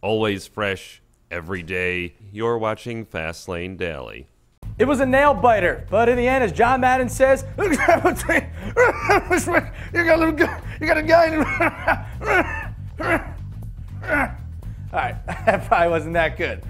always fresh, every day. You're watching Fastlane Daily. It was a nail biter, but in the end, as John Madden says, you got a guy. All right, that probably wasn't that good.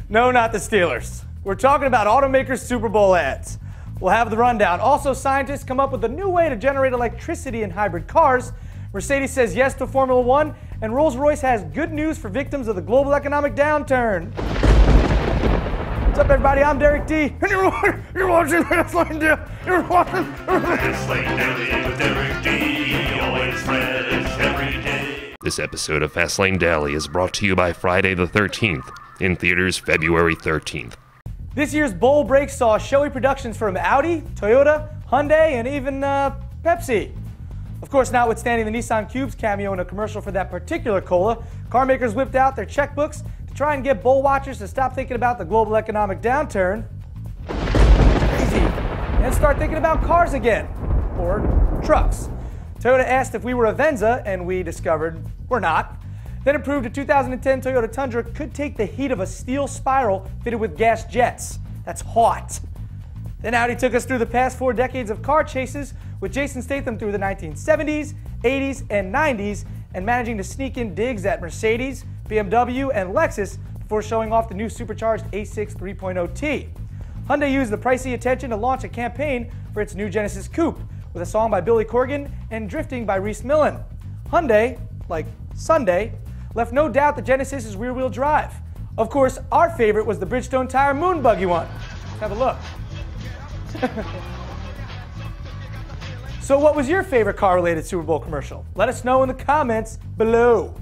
No, not the Steelers. We're talking about Automakers Super Bowl ads. We'll have the rundown. Also, scientists come up with a new way to generate electricity in hybrid cars. Mercedes says yes to Formula One, and Rolls Royce has good news for victims of the global economic downturn. What's up, everybody? I'm Derek D. And you're watching Fastlane Daily. You're watching Fastlane Daily with Derek D. Always fresh every day. This episode of Fastlane Daily is brought to you by Friday the 13th, in theaters February 13th. This year's Bowl Break saw showy productions from Audi, Toyota, Hyundai, and even Pepsi. Of course, notwithstanding the Nissan Cube's cameo in a commercial for that particular cola, car makers whipped out their checkbooks to try and get bowl watchers to stop thinking about the global economic downturn. Crazy. And start thinking about cars again. Or trucks. Toyota asked if we were Avenza, and we discovered we're not. Then it proved a 2010 Toyota Tundra could take the heat of a steel spiral fitted with gas jets. That's hot. Then Audi took us through the past 4 decades of car chases, with Jason Statham through the 1970s, 80s, and 90s, and managing to sneak in digs at Mercedes, BMW, and Lexus before showing off the new supercharged A6 3.0T. Hyundai used the pricey attention to launch a campaign for its new Genesis Coupe, with a song by Billy Corgan and Drifting by Reese Millen. Hyundai, like Sunday, left no doubt the Genesis is rear-wheel drive. Of course, our favorite was the Bridgestone tire moon buggy one. Let's have a look. So what was your favorite car-related Super Bowl commercial? Let us know in the comments below.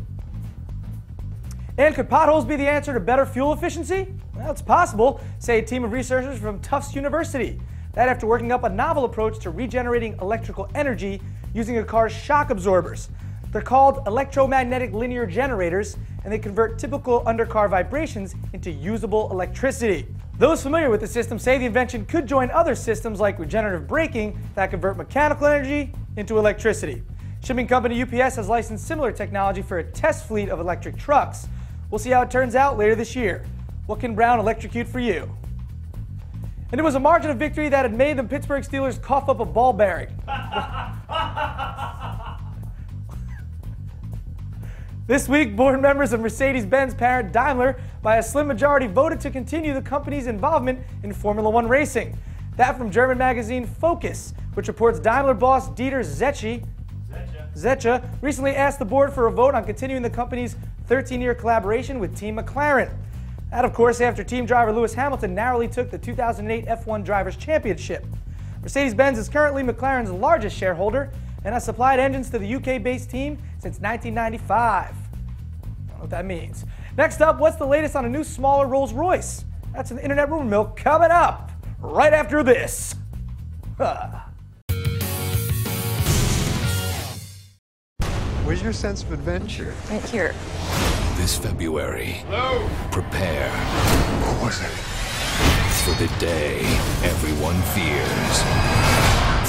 And could potholes be the answer to better fuel efficiency? Well, it's possible, say a team of researchers from Tufts University. That after working up a novel approach to regenerating electrical energy using a car's shock absorbers. They're called electromagnetic linear generators, and they convert typical undercar vibrations into usable electricity. Those familiar with the system say the invention could join other systems like regenerative braking that convert mechanical energy into electricity. Shipping company UPS has licensed similar technology for a test fleet of electric trucks. We'll see how it turns out later this year. What can Brown electrocute for you? And it was a margin of victory that had made the Pittsburgh Steelers cough up a ball bearing. This week, board members of Mercedes-Benz parent Daimler, by a slim majority, voted to continue the company's involvement in Formula One racing. That from German magazine Focus, which reports Daimler boss Dieter Zetsche recently asked the board for a vote on continuing the company's 13-year collaboration with Team McLaren. That, of course, after team driver Lewis Hamilton narrowly took the 2008 F1 Drivers' Championship. Mercedes-Benz is currently McLaren's largest shareholder and has supplied engines to the UK-based team since 1995. I don't know what that means. Next up, what's the latest on a new, smaller Rolls Royce? That's an Internet Rumor Mill coming up right after this. Where's your sense of adventure? Right here. This February, prepare What was it? for the day everyone fears.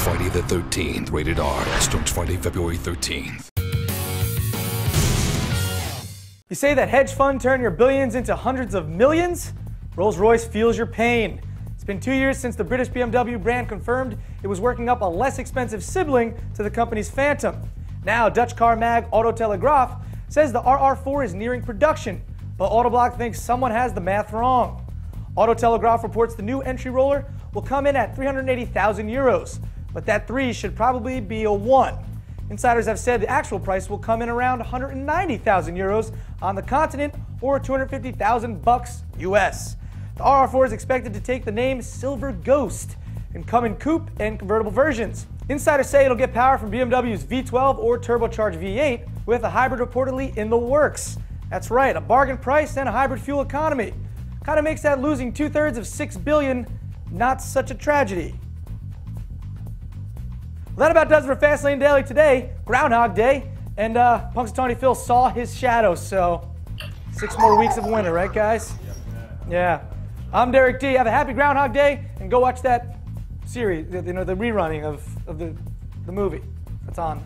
Friday the 13th, rated R, starts Friday, February 13th. You say that hedge fund turned your billions into hundreds of millions? Rolls Royce feels your pain. It's been 2 years since the British BMW brand confirmed it was working up a less expensive sibling to the company's Phantom. Now, Dutch car mag Auto Telegraaf says the RR4 is nearing production, but Autoblock thinks someone has the math wrong. Auto Telegraaf reports the new entry roller will come in at 380,000 euros, but that 3 should probably be a 1. Insiders have said the actual price will come in around 190,000 euros on the continent, or 250,000 bucks US. The RR4 is expected to take the name Silver Ghost and come in coupe and convertible versions. Insiders say it'll get power from BMW's V12 or turbocharged V8, with a hybrid reportedly in the works. That's right, a bargain price and a hybrid fuel economy. Kind of makes that losing 2/3 of $6 billion not such a tragedy. Well, that about does it for Fastlane Daily today, Groundhog Day, and Punxsutawney Phil saw his shadow, so 6 more weeks of winter, right guys? Yeah. I'm Derek D. Have a happy Groundhog Day, and go watch that series, the rerunning of the movie that's on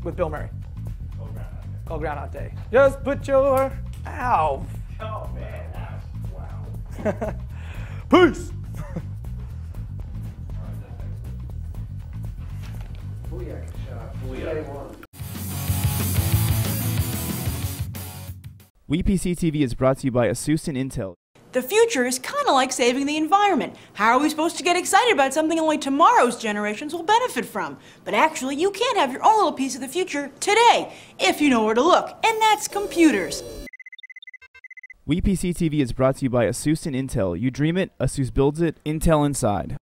with Bill Murray. Called Groundhog Day. Just put your Ow. Oh, man. Wow. Peace. Booyah shot. Booyah. WePCTV is brought to you by ASUS and Intel. The future is kind of like saving the environment. How are we supposed to get excited about something only tomorrow's generations will benefit from? But actually, you can have your own little piece of the future today, if you know where to look, and that's computers. WePCTV is brought to you by ASUS and Intel. You dream it, ASUS builds it, Intel inside.